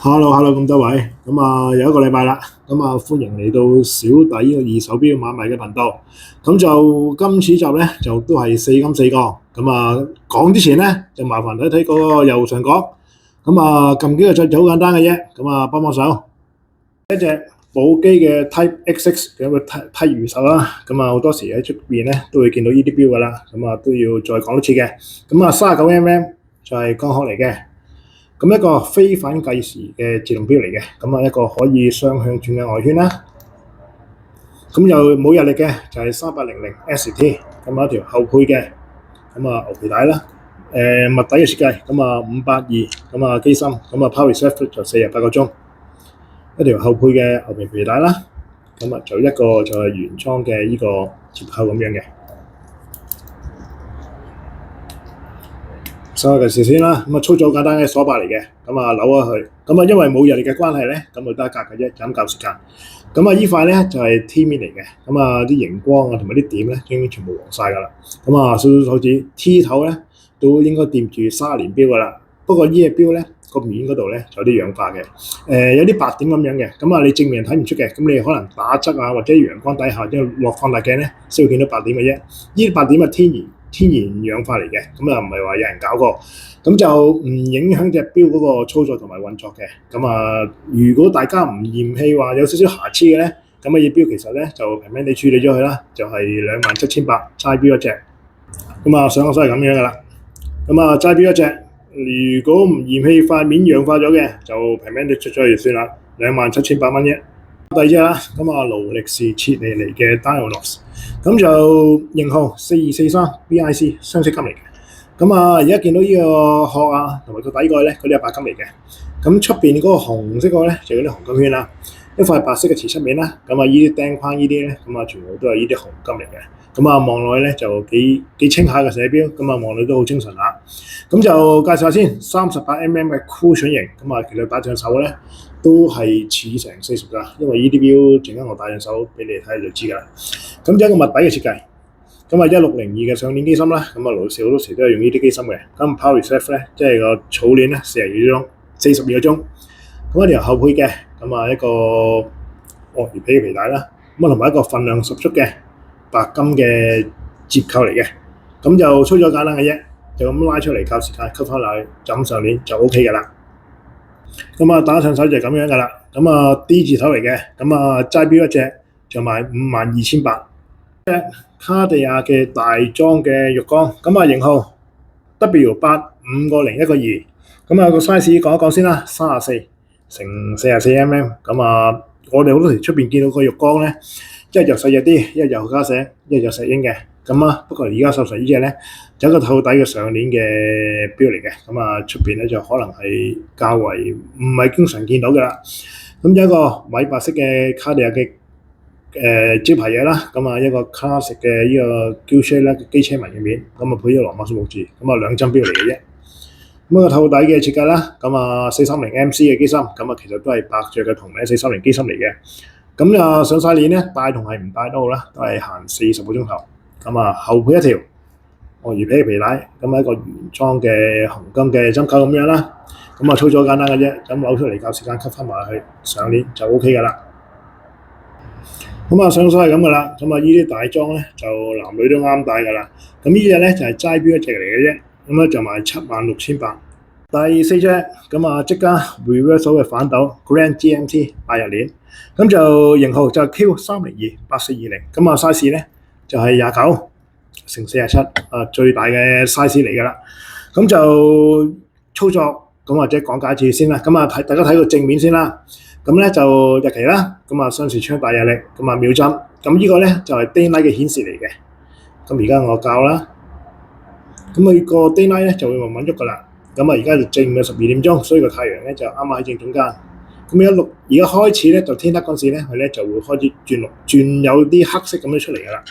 Hello，咁多位，有一個禮拜啦，歡迎嚟到小弟呢個二手錶買賣嘅頻道。咁就今次集咧就都係四金四角。講之前咧就麻煩睇睇嗰個右上角。撳幾個掣就好簡單嘅啫。幫手。一隻寶璣嘅 Type XX 嘅一個批預售啦。好多時喺出邊咧都會見到呢啲錶噶啦。都要再講多次嘅。39mm 就係光學嚟嘅。一個非反計時嘅自動錶嚟嘅，一個可以雙向轉嘅外圈啦。又冇日曆嘅，就係3800 ST，一條後配嘅，牛皮帶啦。物底嘅設計，582，機芯，Power Reserve 就48個鐘，一條後配嘅牛皮帶啦。就一個就係原裝嘅呢個接口咁樣嘅。收下計時先啦，操作好簡單嘅鎖把嚟嘅，扭下去，因為冇日曆嘅關係咧，就得一格嘅啫，就咁校時間。依塊咧就係 T 面嚟嘅，啲熒光啊同埋啲點咧已經全部黃晒噶啦。數手指 T 頭咧都應該掂住30年錶噶啦。不過呢隻錶咧個面嗰度咧就有啲氧化嘅，有啲白點咁樣嘅。你正面睇唔出嘅，你可能打側啊或者陽光底下即係落放大鏡咧先會見到白點嘅啫。呢啲白點係天然氧化嚟嘅，唔係話有人搞過，就唔影響隻錶嗰個操作同埋運作嘅。如果大家唔嫌棄話有少少瑕疵嘅咧，呢隻錶其實咧就平平地處理咗佢啦，就係27,800齋錶一隻。上個手係咁樣噶啦。齋錶一隻，如果唔嫌棄塊面氧化咗嘅，就平平地出咗去就算啦，27,800蚊啫。第二隻啦，勞力士切尼尼嘅 Dionysos， 就型號4243 BIC 雙色金嚟嘅。而家見到呢個殼啊同埋個底蓋咧，嗰啲係白金嚟嘅。出邊嗰個紅色嗰個咧就嗰啲紅金圈啦，一塊白色嘅瓷漆面啦。呢啲釘框呢啲咧，全部都係呢啲紅金嚟嘅。望落去咧就幾清下嘅成隻錶，望落去都好精神啦。就介紹下先，38mm 嘅 Cushion 型，其實戴上手咧都係似成40㗎，因為呢啲錶陣間我戴上手俾你睇就知㗎啦。有一個物底嘅設計，1602嘅上鏈機芯啦，勞力士好多時都係用呢啲機芯嘅。Power Reserve 咧，即係個草鏈咧42個鐘，一條後配嘅，一個鱷魚皮嘅皮帶啦，同埋一個份量十足嘅白金嘅接扣嚟嘅。就操作簡單嘅啫，就咁拉出嚟校時間，吸翻落去，就咁上鏈就 OK 㗎啦。打上手就係咁樣㗎啦。D 字頭嚟嘅，齋錶一隻就賣52,800。卡地亞嘅大裝嘅玉缸，型號 W850 1.2，個 size 講一講先啦，34乘44mm。我哋好多時出邊見到個玉缸咧，一就細隻啲，一就加石，一就石英嘅。不過而家手上呢隻咧，就一個透底嘅上鏈嘅錶嚟嘅。出邊咧就可能係較為唔係經常見到㗎啦。有一個米白色嘅卡地亞嘅招牌嘢啦，一個 classic 嘅呢個 Gucci 啦機車紋嘅面，配咗羅馬數目字，兩針錶嚟嘅啫。個透底嘅設計啦，430MC 嘅機芯，其實都係百爵嘅同名430機芯嚟嘅。上晒鏈咧，帶同係唔帶都好啦，都係行40個鐘頭。後配一條鱷魚皮嘅皮帶，一個原裝嘅紅金嘅針扣咁樣啦。操作簡單嘅啫，扭出嚟校時間，吸翻埋去上鏈就 OK 㗎啦。上手係咁㗎啦。呢啲大裝咧就男女都啱戴㗎啦。呢隻咧就係齋錶一隻嚟嘅啫，就賣76,800。第四隻即加 reversal 嘅反斗 Grand GMT 8日鏈，就型號就係 Q3028420。size 咧就係29乘47，最大嘅 size 嚟㗎啦。就操作或者講解一次先啦。大家睇個正面先啦。就日期啦，雙視窗大日曆，秒針。呢個咧就係 Daylight 嘅顯示嚟嘅。而家我校啦，個 Daylight 咧就會慢慢喐㗎啦。而家就正午嘅12點鐘，所以個太陽咧就啱啱喺正中間。而家開始咧就天黑嗰時咧，佢咧就會開始轉綠，轉有啲黑色咁樣出嚟㗎啦。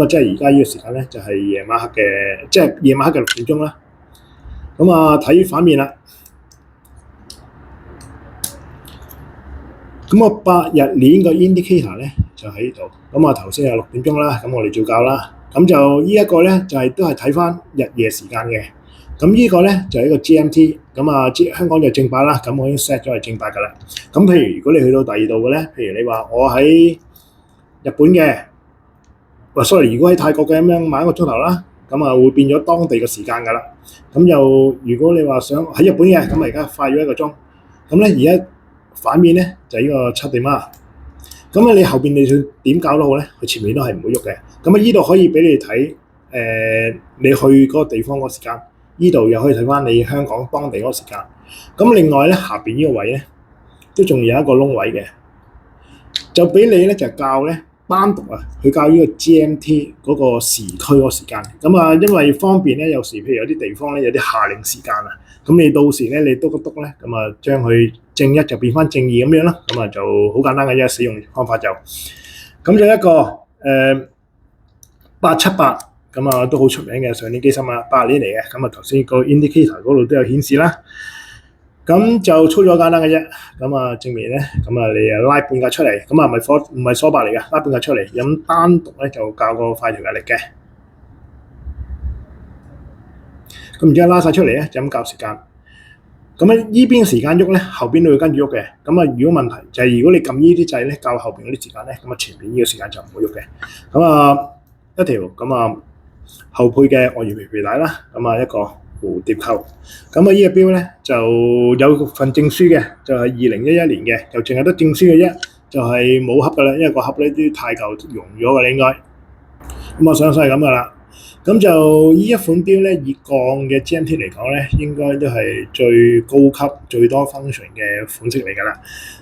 即係而家呢個時間咧就係夜晚黑嘅，即係夜晚黑嘅6點鐘啦。睇反面啦。8日鏈個 indicator 咧就喺度。頭先係6點鐘啦，我哋照校啦。就呢一個咧就係都係睇翻日夜時間嘅。咁呢個咧就係一個 GMT，咁香港就正版啦，咁我已經 set 咗係正版㗎啦。咁譬如如果你去到第二度嘅咧，譬如你話我喺日本嘅，如果喺泰國嘅咁樣買1個鐘頭啦，咁會變咗當地嘅時間㗎啦。咁又如果你話想喺日本嘅，咁而家快咗1個鐘。咁咧而家反面咧就係呢個7點啦。咁你後邊你想點搞都好咧，佢前面都係唔會喐嘅。咁呢度可以俾你睇你去嗰個地方嗰個時間，呢度又可以睇翻你香港當地嗰個時間。咁另外咧下邊呢個位咧都仲有一個窿位嘅，就俾你咧就校咧單獨去校呢個 GMT 嗰個時區嗰個時間。因為方便咧，有時譬如有啲地方咧有啲夏令時間咁你到時咧你篤一篤咧，將佢正1就變翻正2咁樣啦，就好簡單嘅啫，使用方法就咁就一個878，都好出名嘅上年機芯80年嚟嘅，頭先個 indicator 嗰度都有顯示啦。咁就操作簡單嘅啫，正面咧，你拉半格出嚟，唔係鎖把嚟嘅，拉半格出嚟，咁單獨咧就校個快調日曆嘅。咁然之後拉晒出嚟咧，就咁校時間。咁咧依邊時間喐咧，後邊都會跟住喐嘅。如果問題就係如果你撳呢啲掣咧，校後邊嗰啲時間咧，前面呢個時間就唔會喐嘅。一條後配嘅鱷魚皮皮帶啦，一個蝴蝶扣。呢個錶咧就有份證書嘅，就係2011年嘅，就淨係得證書嘅啫，就係冇盒噶啦，因為個盒咧都太舊溶咗㗎啦應該。上晒係咁噶啦。咁就呢一款錶咧，以鋼嘅 GMT 嚟講咧，應該都係最高級、最多 function 嘅款式嚟㗎啦。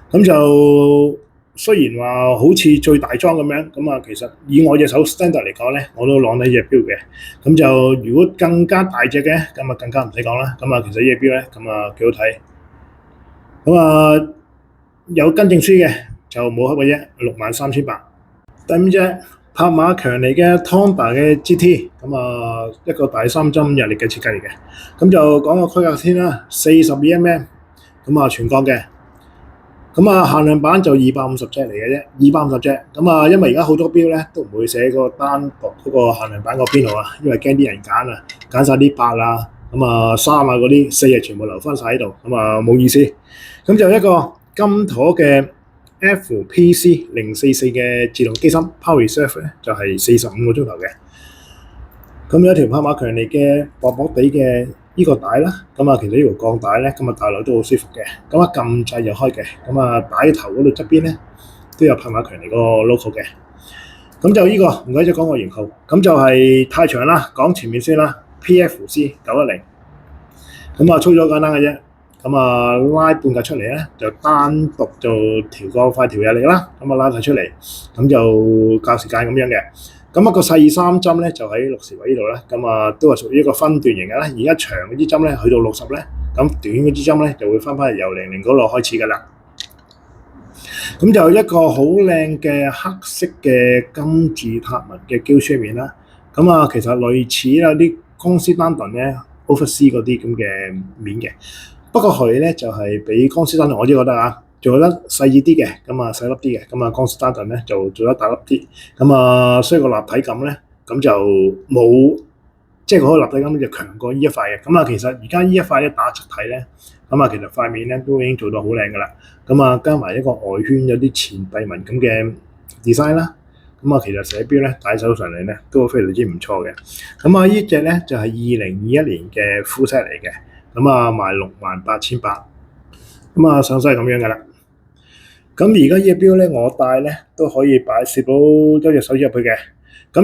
咁就雖然話好似最大裝咁樣，其實以我隻手 standard 嚟講咧，我都攞起隻錶嘅。咁就如果更加大隻嘅，更加唔使講啦。其實呢隻錶咧，幾好睇。有跟證書嘅就冇盒嘅啫，63,800。第5隻。拍馬強尼嘅 Tomba 嘅 GT， 一個大3針日曆嘅設計嚟嘅。咁就講個規格先啦，42mm，全鋼嘅。限量版就250隻嚟嘅啫，250隻。因為而家好多錶咧都唔會寫個單獨嗰個限量版個編號因為驚啲人揀晒啲8啊、3啊嗰啲4全部留翻晒喺度，冇意思。咁就一個金妥嘅FPC 044嘅自動機芯 Power Reserve 咧，就係45個鐘頭嘅。咁有一條拍馬強尼嘅薄薄地嘅呢個帶啦，其實呢條鋼帶咧，戴落都好舒服嘅。撳掣就開嘅，帶頭嗰度側邊咧都有拍馬強尼個 logo 嘅。咁就呢個唔該，講個型號，咁就係太長啦，講前面先啦 ，PFC 910。操作簡單嘅啫。拉半格出嚟咧，就單獨就調個快調日曆啦。拉晒出嚟，咁就校時間咁樣嘅。個細3針咧就喺60位呢度啦。都係屬於一個分段型嘅啦。而家長嗰支針咧去到60咧，咁短嗰支針咧就會翻返嚟由00嗰度開始㗎啦。咁就一個好靚嘅黑色嘅金字塔紋嘅膠書面啦。其實類似有啲公司丹頓咧 Oversea 嗰啲咁嘅面嘅。不過佢咧就係比江詩丹頓我覺得做得細緻啲嘅，細粒啲嘅，江詩丹頓咧就做得大粒啲，所以個立體感咧咁就冇，即係嗰個立體感就強過呢一塊嘅。其實而家呢一塊咧打側睇咧，其實塊面咧都已經做到好靚噶啦，加埋一個外圈有啲錢幣紋咁嘅 design 啦，其實寫錶咧戴手上嚟咧都非常之唔錯嘅。呢隻咧就係2021年嘅 full set 嚟嘅。賣68,800，上身係咁樣噶啦。而家呢隻錶咧，我戴咧都可以攝到一隻手指入去嘅。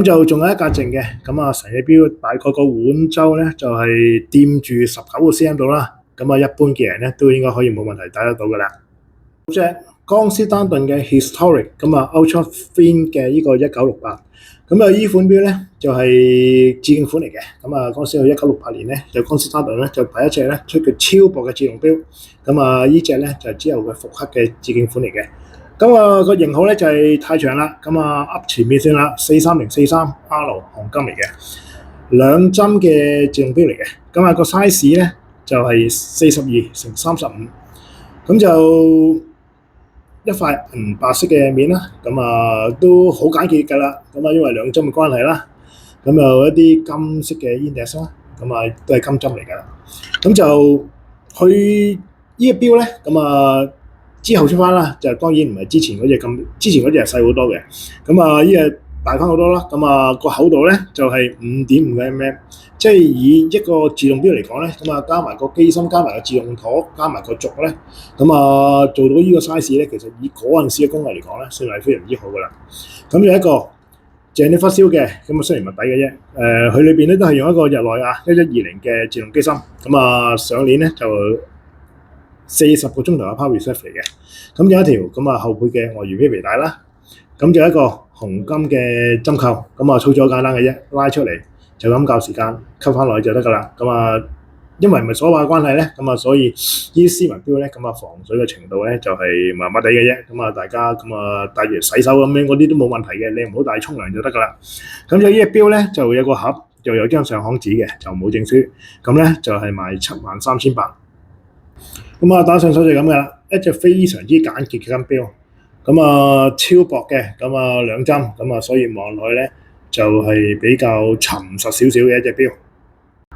就仲有一格剩嘅，成隻錶大概個腕周咧就係掂住19個 cm 度啦。一般嘅人咧都應該可以冇問題戴得到噶啦。隻江詩丹頓嘅 Historic Ultra Thin 嘅呢個1968。呢款錶咧就係致敬款嚟嘅。嗰時喺1968年咧，就江詩丹頓咧就第一隻咧出嘅超薄嘅自動錶。呢隻咧就係之後嘅復刻嘅致敬款嚟嘅。個型號咧就係太長啦。up 前面先啦，43043 R 黃金嚟嘅，2針嘅自動錶嚟嘅。個 size 咧就係42×35。就一塊銀白色嘅面啦，都好簡潔㗎啦。因為2針嘅關係啦，有一啲金色嘅 index 啦，咁啊都係金針嚟㗎啦。咁就佢呢個錶咧，咁啊之後出翻啦，就當然唔係之前嗰隻咁，之前嗰隻係細好多嘅，咁啊呢隻大翻好多啦。咁啊個厚度咧就係5.5嘅 mm， 即係以一個自動錶嚟講咧，咁啊加埋個機芯，加埋個自動舵，加埋個軸咧，咁啊做到呢個 size 咧，其實以嗰陣時嘅工藝嚟講咧，算係非常之好㗎啦。咁有一個鄭利發燒嘅，咁啊雖然物底嘅啫，佢裏邊咧都係用一個日內亞1120嘅自動機芯，咁啊上鏈咧就40個鐘頭嘅 power reserve 嚟嘅，咁有一條咁啊後背嘅外圓皮帶啦，咁就一個紅金嘅針扣，咁啊操作簡單嘅啫，拉出嚟就咁校時間，吸翻落去就得㗎啦。咁啊因為唔係鎖把嘅關係咧，咁啊所以呢啲絲紋錶咧，咁啊防水嘅程度咧就係麻麻地嘅啫。咁啊大家咁啊帶住洗手咁樣嗰啲都冇問題嘅，你唔好帶沖涼就得㗎啦。咁就呢隻錶咧就有個盒，就有張上行紙嘅，就冇證書。咁咧就係賣73,800。咁啊打上手就咁㗎啦，一隻非常之簡潔嘅金錶。咁啊超薄嘅，咁啊2針，咁啊所以望落去咧就係比較沉實少少嘅一隻錶。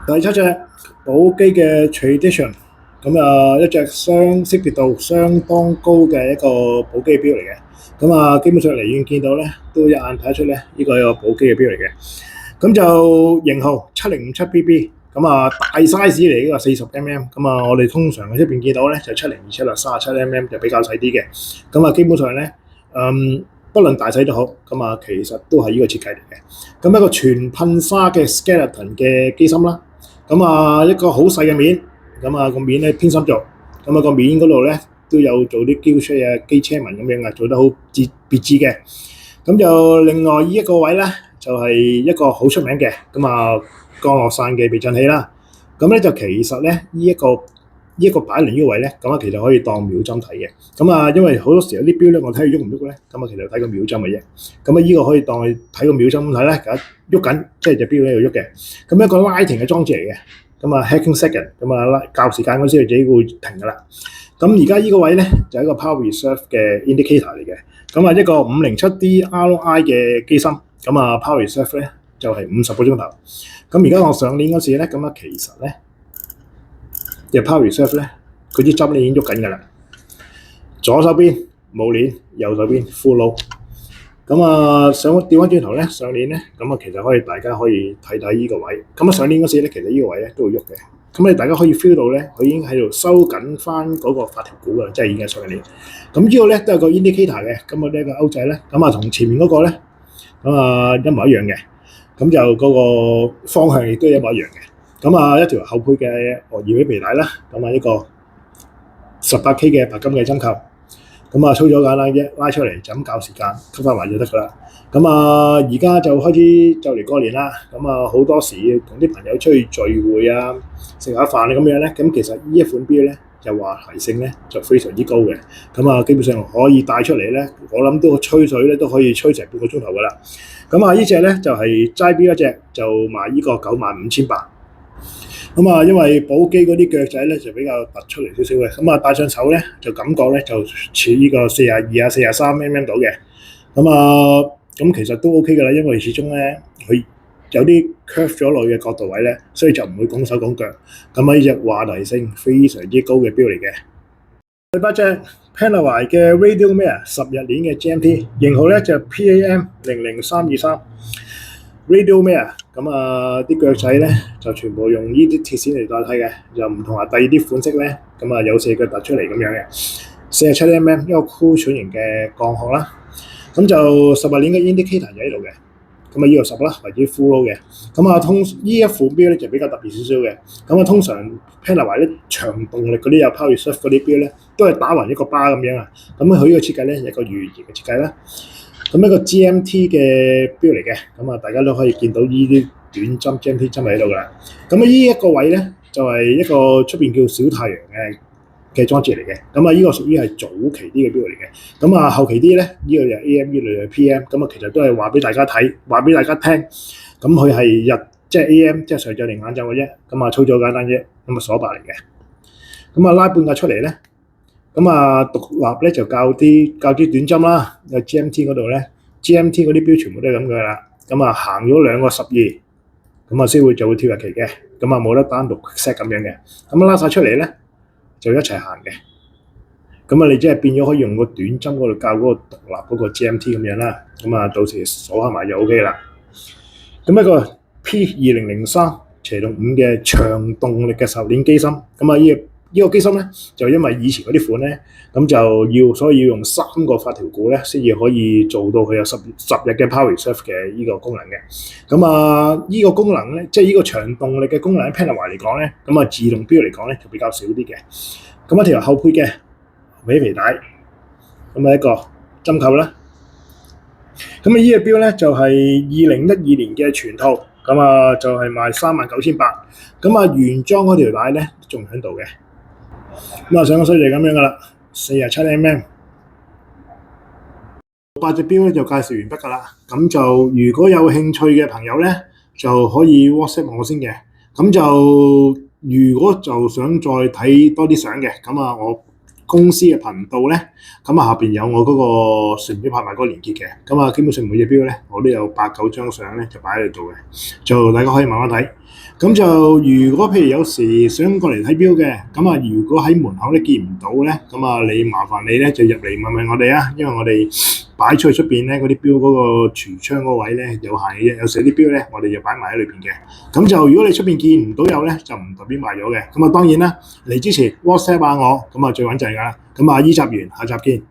第7隻寶璣嘅 Tradition， 咁啊一隻識別度相當高嘅一個寶璣錶嚟嘅。咁啊基本上離遠見到咧，都一眼睇得出咧，呢個係個寶璣嘅錶嚟嘅。咁就型號7057BB，咁啊大 size 嚟，呢個40mm。咁啊我哋通常喺出邊見到咧就7027啦，37mm就比較細啲嘅。咁啊基本上咧，不論大細都好，咁啊其實都係呢個設計嚟嘅。咁一個全噴砂嘅 skeleton 嘅機芯啦。咁啊一個好細嘅面，咁啊個面咧偏心做，咁啊個面嗰度咧都有做啲膠出啊機車紋咁樣啊，做得好別緻嘅。咁就另外呢一個位咧就係一個好出名嘅，咁啊降落傘嘅避震器啦。咁咧就其實咧呢一個擺嚟呢個位咧，咁啊其實可以當秒針睇嘅。咁啊因為好多時有啲錶咧，我睇佢喐唔喐咧，咁啊其實睇個秒針嘅啫。咁啊呢個可以當佢睇個秒針咁睇咧，喐緊即係隻錶喺度喐嘅。咁一個拉停嘅裝置嚟嘅。咁啊 hacking second， 咁啊校時間嗰時佢自己會停㗎啦。咁而家呢個位咧就係一個 power reserve 嘅 indicator 嚟嘅。咁啊一個507D RI 嘅機芯，咁啊 power reserve 咧就係50個鐘頭。咁而家我上鏈嗰時咧，咁啊其實咧嘅 power reserve 咧，佢啲針已經喐緊㗎啦。左手邊冇鏈，右手邊 full load。咁啊調翻轉頭咧，上鏈咧，咁啊其實大家可以睇睇呢個位。咁啊上鏈嗰時咧，其實呢個位咧都會喐嘅。咁你大家可以 feel 到咧，佢已經喺度收緊翻嗰個發條股㗎啦，即係已經係上緊鏈。咁呢個咧都係個 indicator 嘅。咁啊呢個勾仔咧，咁啊同前面嗰個咧，咁啊一模一樣嘅。咁就嗰個方向亦都一模一樣嘅。咁啊一條後配嘅鵝耳皮帶啦，咁啊一個18K 嘅白金嘅針扣。咁啊操咗簡單啫，拉出嚟就咁校時間，吸翻埋就得㗎啦。咁啊而家就開始就嚟過年啦，咁啊好多時同啲朋友出去聚會啊，食下飯咁樣咧，咁其實呢一款錶咧就話題性咧就非常之高嘅。咁啊基本上可以帶出嚟咧，我諗都吹水咧都可以吹成半個鐘頭㗎啦。咁啊呢隻咧就係齋錶一隻，就賣呢個95,800。咁啊，因為寶璣嗰啲腳仔咧就比較突出嚟少少嘅，咁啊戴上手咧就感覺咧就似呢個42啊43mm 到嘅。咁啊咁其實都 OK 㗎啦，因為始終咧佢有啲 curve 咗落嘅角度位咧，所以就唔會拱手拱腳。咁啊呢隻話題性非常之高嘅錶嚟嘅。第8隻 Panerai 嘅 Radiomare 10日鏈嘅 GMT， 型號咧就 PAM00323。Radiomare 咁啊啲腳仔咧就全部用呢啲鐵線嚟代替嘅，又唔同話第二啲款式咧，咁啊有4腳突出嚟咁樣嘅，47mm 一個箍寸型嘅鋼殼啦。咁就10日鏈嘅 indicator 就喺度嘅，咁啊呢個10啦，為之 full load 嘅。咁啊呢一款錶咧就比較特別少少嘅。咁啊通常 Panerai 啲長動力嗰啲有 power reserve 嗰啲錶咧，都係打橫一個巴咁樣啊。咁佢呢個設計咧係個圓形嘅設計啦。咁一個 GMT 嘅錶嚟嘅，咁啊大家都可以見到呢啲短針 GMT 針喺度㗎啦。咁啊呢一個位咧就係一個出邊叫小太陽嘅裝置嚟嘅。咁啊呢個屬於係早期啲嘅錶嚟嘅。咁啊後期啲咧呢個就係 AM， 呢個就係 PM。咁啊其實都係話俾大家睇，話俾大家聽。咁佢係即係 AM， 即係上晝定晏晝嘅啫。咁啊操作簡單啫。咁啊鎖把嚟嘅。咁啊拉半格出嚟咧。咁啊獨立咧就較啲短針啦，有 GMT 嗰度咧 ，GMT 嗰啲錶全部都係咁㗎啦。咁啊行咗2個12，咁啊先會就會跳日期嘅。咁啊冇得單獨 set 咁樣嘅。咁拉晒出嚟咧就一齊行嘅。咁啊你即係變咗可以用個短針嗰度校嗰個獨立嗰個 GMT 咁樣啦。咁啊到時鎖埋就 OK 啦。咁一個 P2003 斜洞5嘅長動力嘅手鏈機芯，咁啊呢個機芯咧就因為以前嗰啲款咧，咁所以要用3個發條股咧，先至可以做到佢有10日嘅 Power Reserve 嘅呢個功能嘅。咁啊呢個功能咧，即係呢個長動力嘅功能喺 Panasonic 嚟講咧，咁啊自動錶嚟講咧就比較少啲嘅。咁一條後配嘅尾皮帶，咁啊一個針扣啦。咁啊呢隻錶咧就係2012年嘅全套，咁啊就係賣39,800。咁啊原裝嗰條帶咧仲喺度嘅。咁啊上個衰就咁樣噶啦，47mm。8隻錶咧就介紹完畢噶啦。咁就如果有興趣嘅朋友咧，就可以 WhatsApp 我先嘅。咁就如果就想再睇多啲相嘅，咁啊我公司嘅頻道咧，咁啊下邊有我嗰個船錶拍賣嗰個連結嘅。咁啊基本上每隻錶咧，我都有8、9張相咧就擺喺度嘅，就大家可以慢慢睇。咁就如果譬如有時想過嚟睇錶嘅，咁啊如果喺門口咧見唔到咧，咁啊你麻煩你咧就入嚟問我哋啊，因為我哋擺出去出邊咧嗰啲錶嗰個櫥窗嗰位咧有限嘅啫，有時啲錶咧我哋就擺埋喺裏邊嘅。咁就如果你出邊見唔到有咧，就唔代表賣咗嘅。咁啊當然啦，嚟之前 WhatsApp 下我，咁啊最穩陣㗎啦。咁啊依集完，下集見。